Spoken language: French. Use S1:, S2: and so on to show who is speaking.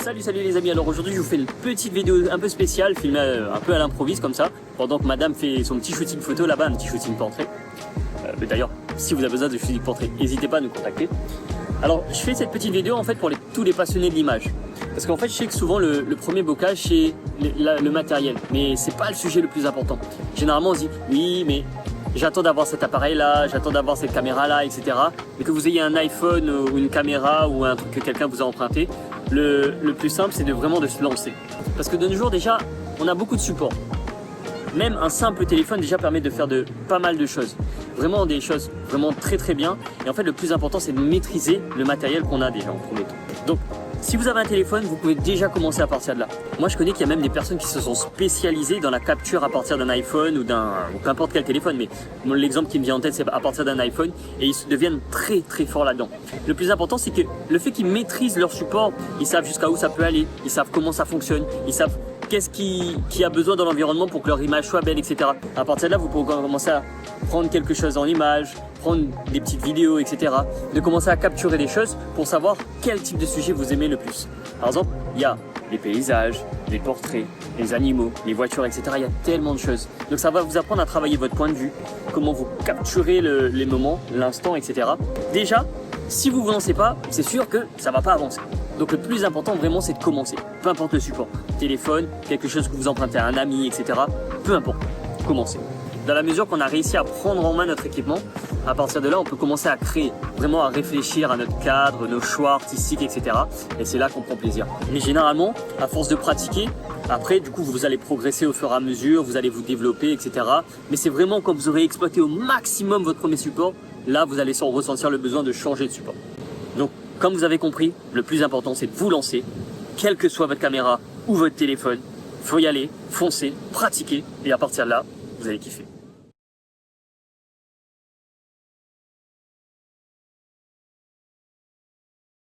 S1: Salut les amis, alors aujourd'hui je vous fais une petite vidéo un peu spéciale, filmée un peu à l'improviste comme ça, pendant que madame fait son petit shooting photo là-bas, un petit shooting portrait. D'ailleurs, si vous avez besoin de shooting portrait, n'hésitez pas à nous contacter. Alors je fais cette petite vidéo en fait pour tous les passionnés de l'image. Parce qu'en fait je sais que souvent le premier blocage c'est le matériel, mais c'est pas le sujet le plus important. Généralement on se dit oui mais j'attends d'avoir cet appareil là, j'attends d'avoir cette caméra là, etc. Mais que vous ayez un iPhone ou une caméra ou un truc que quelqu'un vous a emprunté, le plus simple c'est vraiment de se lancer. Parce que de nos jours déjà on a beaucoup de supports. Même un simple téléphone déjà permet de faire pas mal de choses. Vraiment des choses vraiment très bien. Et en fait le plus important c'est de maîtriser le matériel qu'on a déjà en premier temps. Donc si vous avez un téléphone, vous pouvez déjà commencer à partir de là. Moi je connais qu'il y a même des personnes qui se sont spécialisées dans la capture à partir d'un iPhone ou n'importe quel téléphone. Mais l'exemple qui me vient en tête c'est à partir d'un iPhone et ils deviennent très forts là-dedans. Le plus important c'est que le fait qu'ils maîtrisent leur support, ils savent jusqu'à où ça peut aller, ils savent comment ça fonctionne, ils savent qu'est-ce qui a besoin dans l'environnement pour que leur image soit belle, etc. À partir de là, vous pouvez commencer à prendre quelque chose en image, prendre des petites vidéos, etc. De commencer à capturer des choses pour savoir quel type de sujet vous aimez le plus. Par exemple, il y a les paysages, les portraits, les animaux, les voitures, etc. Il y a tellement de choses. Donc ça va vous apprendre à travailler votre point de vue, comment vous capturez les moments, l'instant, etc. Déjà, si vous ne vous lancez pas, c'est sûr que ça ne va pas avancer. Donc le plus important vraiment c'est de commencer, peu importe le support, téléphone, quelque chose que vous empruntez à un ami, etc. Peu importe, commencez. Dans la mesure qu'on a réussi à prendre en main notre équipement, à partir de là on peut commencer à créer, vraiment à réfléchir à notre cadre, nos choix artistiques, etc. Et c'est là qu'on prend plaisir. Mais généralement, à force de pratiquer, après du coup vous allez progresser au fur et à mesure, vous allez vous développer, etc. Mais c'est vraiment quand vous aurez exploité au maximum votre premier support, là vous allez ressentir le besoin de changer de support. Donc comme vous avez compris, le plus important c'est de vous lancer, quelle que soit votre caméra ou votre téléphone, faut y aller, foncez, pratiquer et à partir de là, vous allez kiffer.